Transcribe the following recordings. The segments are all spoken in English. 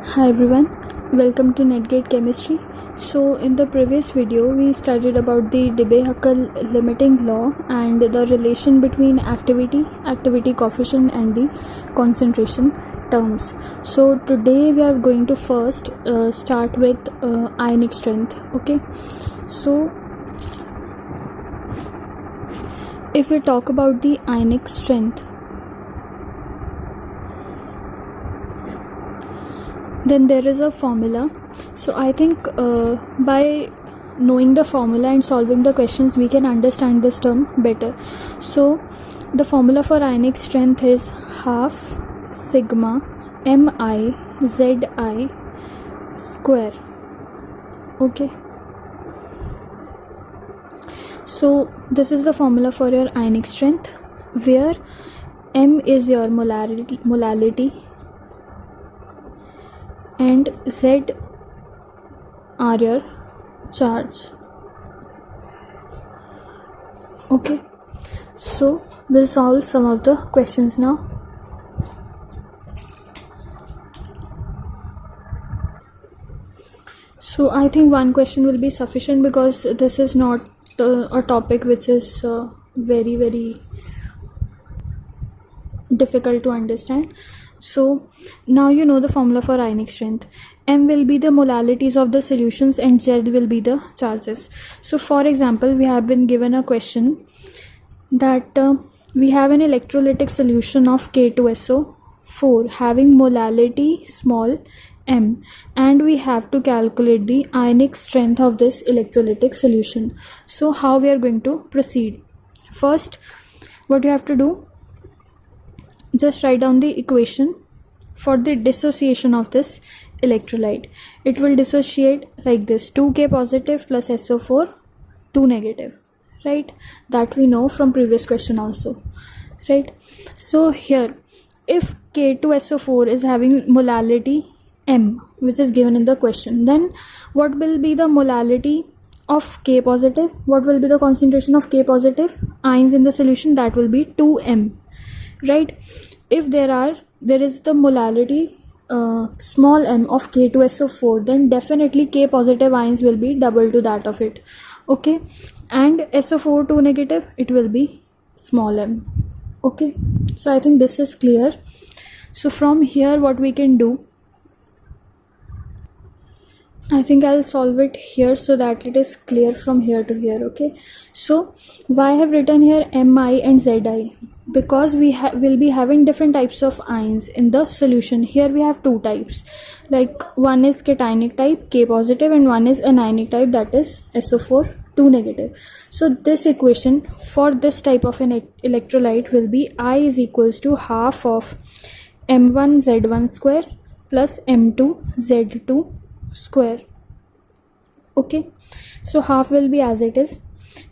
Hi everyone, welcome to Netgate Chemistry. So in the previous video we studied about the Debye-Huckel limiting law and the relation between activity coefficient and the concentration terms. So today we are going to first start with ionic strength. Okay, so if we talk about the ionic strength, then there is a formula. So I think by knowing the formula and solving the questions we can understand this term better. So the formula for ionic strength is half sigma mi zi square. Okay, so this is the formula for your ionic strength, where m is your molality and Z are your charge. Okay, so we'll solve some of the questions now. So I think one question will be sufficient because this is not a topic which is very difficult to understand. So now you know the formula for ionic strength. M will be the molarities of the solutions and Z will be the charges. So for example, we have been given a question that we have an electrolytic solution of K2SO4 having molality small m, and we have to calculate the ionic strength of this electrolytic solution. So how we are going to proceed? First, what you have to do, just write down the equation for the dissociation of this electrolyte. It will dissociate like this: 2K positive plus SO4 2 negative, right? That we know from previous question also, right? So here, if K2SO4 is having molality M, which is given in the question, then what will be the molality of K positive? What will be the concentration of K positive ions in the solution? That will be 2M, right? If there is the molality small m of K2SO4, then definitely K positive ions will be double to that of it. Okay, and SO4 2 negative, it will be small m. Okay, so I think this is clear. So from here what we can do, I think I'll solve it here so that it is clear from here to here. Okay, so why I have written here Mi and Zi? Because we will be having different types of ions in the solution. Here we have two types, like one is cationic type K positive and one is anionic type, that is SO4 2 negative. So this equation for this type of an electrolyte will be I is equals to half of M1 Z1 square plus M2 Z2 square. Okay, so half will be as it is.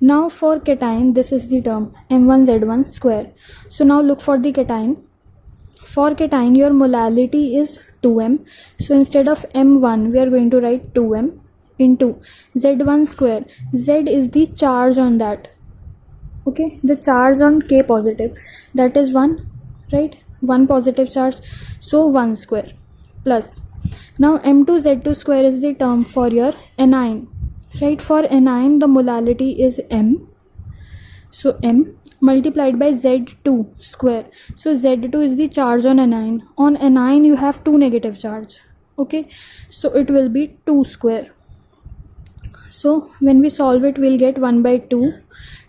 Now for cation, this is the term M1Z1 square. So now look for the cation. For cation, your molality is 2M. So instead of M1, we are going to write 2M into Z1 square. Z is the charge on that. Okay, the charge on K positive, that is 1, right? 1 positive charge. So 1 square plus. Now M2Z2 square is the term for your anion. Right, for anion the molality is M, so M multiplied by Z2 square. So Z2 is the charge on anion. On anion you have 2 negative charge. Okay, so it will be 2 square. So when we solve it, we'll get 1 by 2.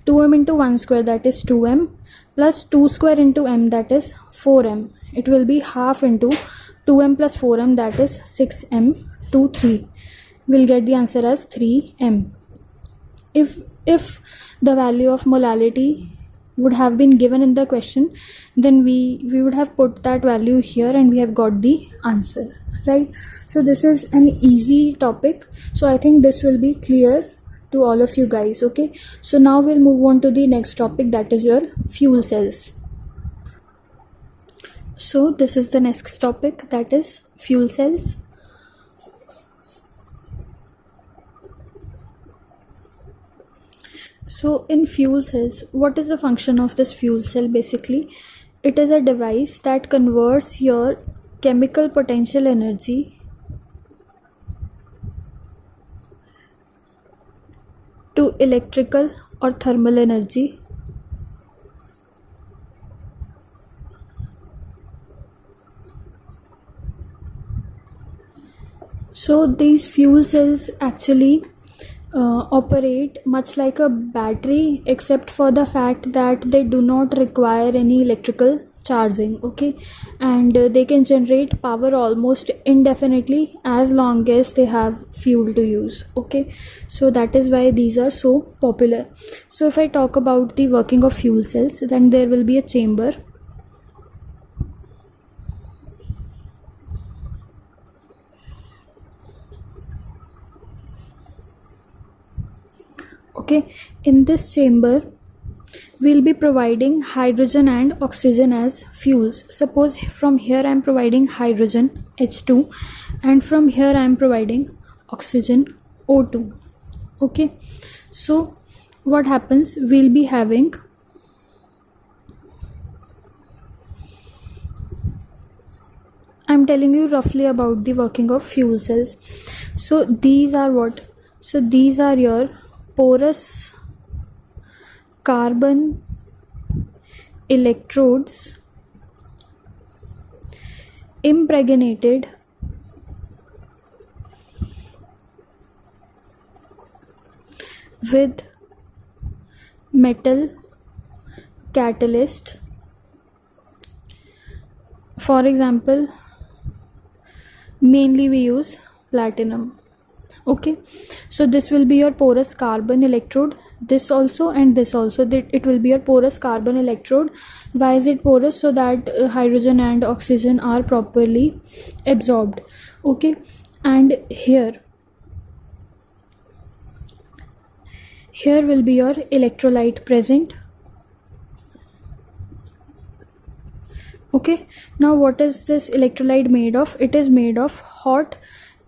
2m into 1 square, that is 2m, plus 2 square into m, that is 4m. It will be half into 2m plus 4m, that is 6m to 3. We'll get the answer as 3m. If the value of molality would have been given in the question, then we would have put that value here and we have got the answer, right? So this is an easy topic. So I think this will be clear to all of you guys. Okay, so now we'll move on to the next topic, that is your fuel cells. So this is the next topic, that is fuel cells. So in fuel cells, what is the function of this fuel cell? Basically, it is a device that converts your chemical potential energy to electrical or thermal energy. So these fuel cells actually operate much like a battery, except for the fact that they do not require any electrical charging. Okay, and they can generate power almost indefinitely as long as they have fuel to use. Okay, so that is why these are so popular. So if I talk about the working of fuel cells, then there will be a chamber. Okay, in this chamber we'll be providing hydrogen and oxygen as fuels. Suppose from here I am providing hydrogen H2, and from here I am providing oxygen O2. Okay, so what happens, we'll be having I'm telling you roughly about the working of fuel cells. So these are what? So these are your porous carbon electrodes impregnated with metal catalyst. For example, mainly we use platinum. Okay, so this will be your porous carbon electrode, this also and this also, that it will be your porous carbon electrode. Why is it porous? So that hydrogen and oxygen are properly absorbed. Okay, and here will be your electrolyte present. Okay, now what is this electrolyte made of? It is made of hot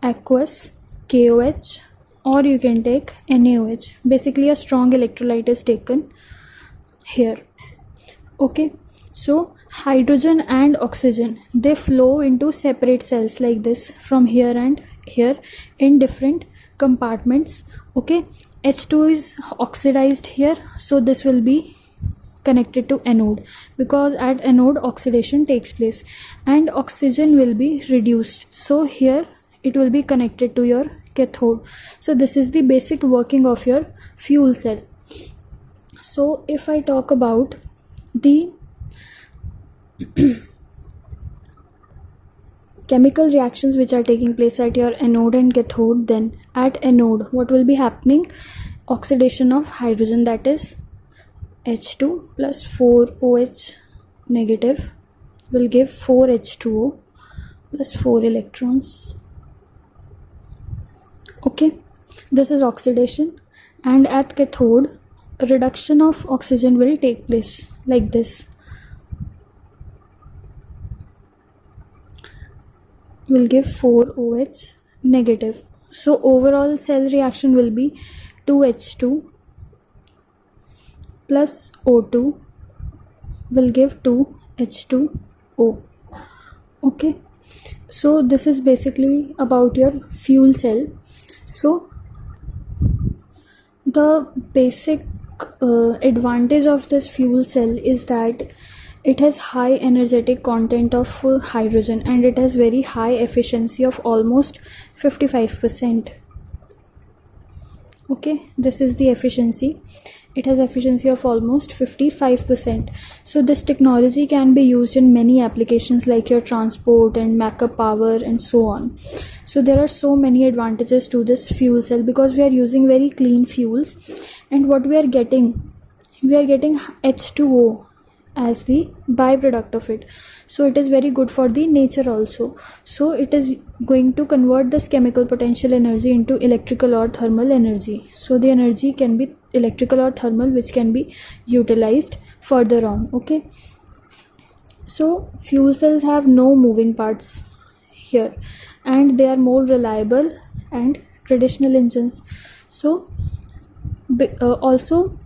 aqueous KOH, or you can take NaOH. Basically a strong electrolyte is taken here. Okay, so hydrogen and oxygen, they flow into separate cells like this from here and here in different compartments. Okay, H2 is oxidized here, so this will be connected to anode, because at anode oxidation takes place and oxygen will be reduced, so here it will be connected to your cathode. So this is the basic working of your fuel cell. So if I talk about the chemical reactions which are taking place at your anode and cathode, then at anode what will be happening? Oxidation of hydrogen, that is H2 plus 4OH negative will give 4H2O plus 4 electrons. Okay, this is oxidation, and at cathode reduction of oxygen will take place like this. Will give 4OH negative. So overall cell reaction will be 2H2 plus O2 will give 2H2O. Okay, so this is basically about your fuel cell. So the basic advantage of this fuel cell is that it has high energetic content of hydrogen, and it has very high efficiency of almost 55%. Okay, this is the efficiency. It has efficiency of almost 55%. So this technology can be used in many applications like your transport and backup power and so on. So there are so many advantages to this fuel cell, because we are using very clean fuels, and what we are getting H2O as the byproduct of it. So it is very good for the nature also. So it is going to convert this chemical potential energy into electrical or thermal energy. So the energy can be electrical or thermal, which can be utilized further on. Okay, so fuel cells have no moving parts here, and they are more reliable and traditional engines. So also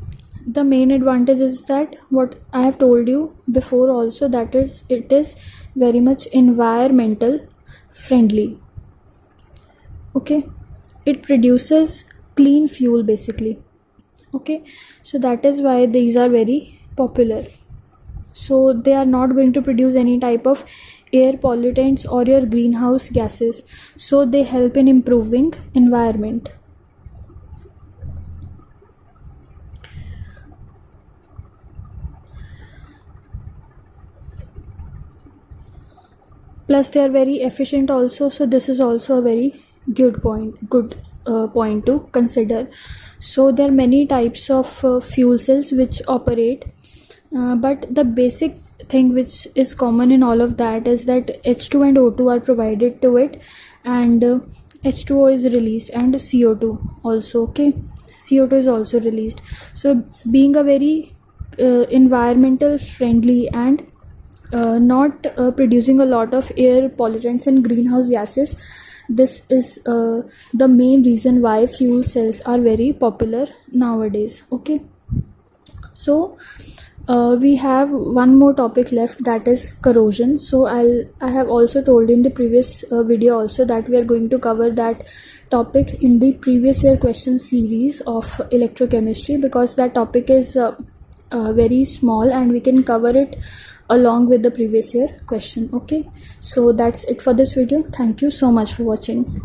the main advantage is that what I have told you before also, that is it is very much environmental friendly. Okay, it produces clean fuel basically. Okay, so that is why these are very popular. So they are not going to produce any type of air pollutants or your greenhouse gases, so they help in improving environment. Plus they are very efficient also, so this is also a very good point to consider. So there are many types of fuel cells which operate, but the basic thing which is common in all of that is that H2 and O2 are provided to it, and H2O is released, and CO2 also. Okay, CO2 is also released. So being a very environmental friendly and not producing a lot of air pollutants and greenhouse gases, this is the main reason why fuel cells are very popular nowadays. Okay, so we have one more topic left, that is corrosion. So I have also told in the previous video also that we are going to cover that topic in the previous year question series of electrochemistry, because that topic is very small and we can cover it along with the previous year question. Okay, so that's it for this video. Thank you so much for watching.